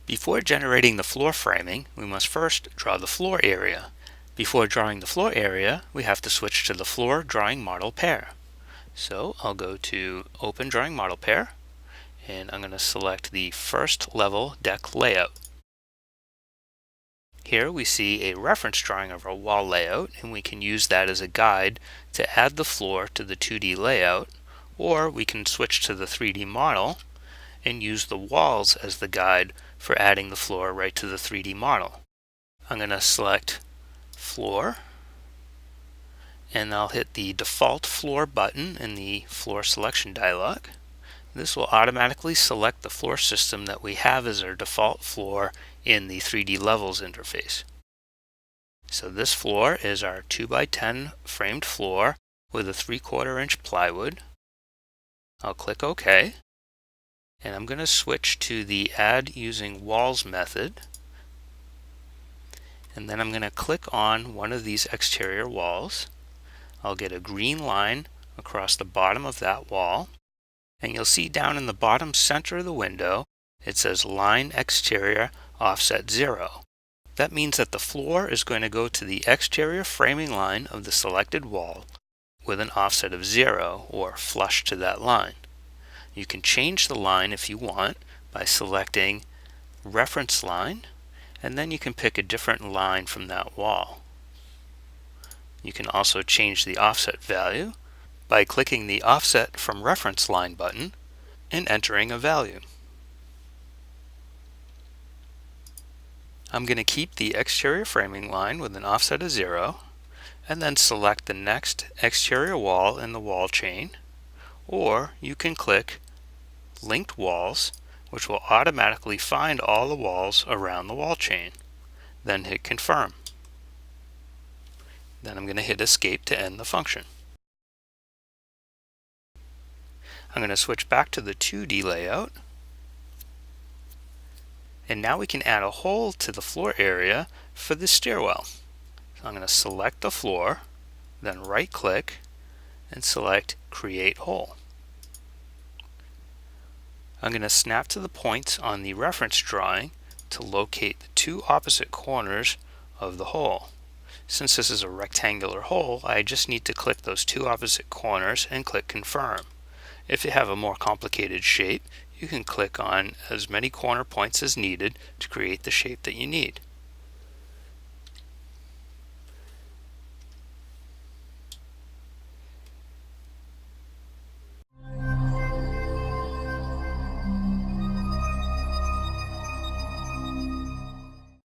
Before generating the floor framing, we must first draw the floor area. Before drawing the floor area, we have to switch to the Floor Drawing Model Pair. So I'll go to Open Drawing Model Pair, and I'm going to select the first level deck layout. Here we see a reference drawing of our wall layout, and we can use that as a guide to add the floor to the 2D layout, or we can switch to the 3D model and use the walls as the guide for adding the floor right to the 3D model. I'm going to select Floor, and I'll hit the Default Floor button in the Floor Selection dialog. This will automatically select the floor system that we have as our default floor in the 3D Levels interface. So this floor is our 2x10 framed floor with a 3/4 inch plywood. I'll click OK, and I'm going to switch to the Add Using Walls method, and then I'm going to click on one of these exterior walls. I'll get a green line across the bottom of that wall, and you'll see down in the bottom center of the window it says Line Exterior Offset 0. That means that the floor is going to go to the exterior framing line of the selected wall with an offset of 0, or flush to that line. You can change the line if you want by selecting Reference Line, and then you can pick a different line from that wall. You can also change the offset value by clicking the Offset from Reference Line button and entering a value. I'm going to keep the exterior framing line with an offset of 0, and then select the next exterior wall in the wall chain, or you can click Linked Walls, which will automatically find all the walls around the wall chain. Then hit Confirm. Then I'm going to hit Escape to end the function. I'm going to switch back to the 2D layout, and now we can add a hole to the floor area for the stairwell. So I'm going to select the floor, then right click and select Create Hole. I'm going to snap to the points on the reference drawing to locate the two opposite corners of the hole. Since this is a rectangular hole, I just need to click those two opposite corners and click Confirm. If you have a more complicated shape, you can click on as many corner points as needed to create the shape that you need.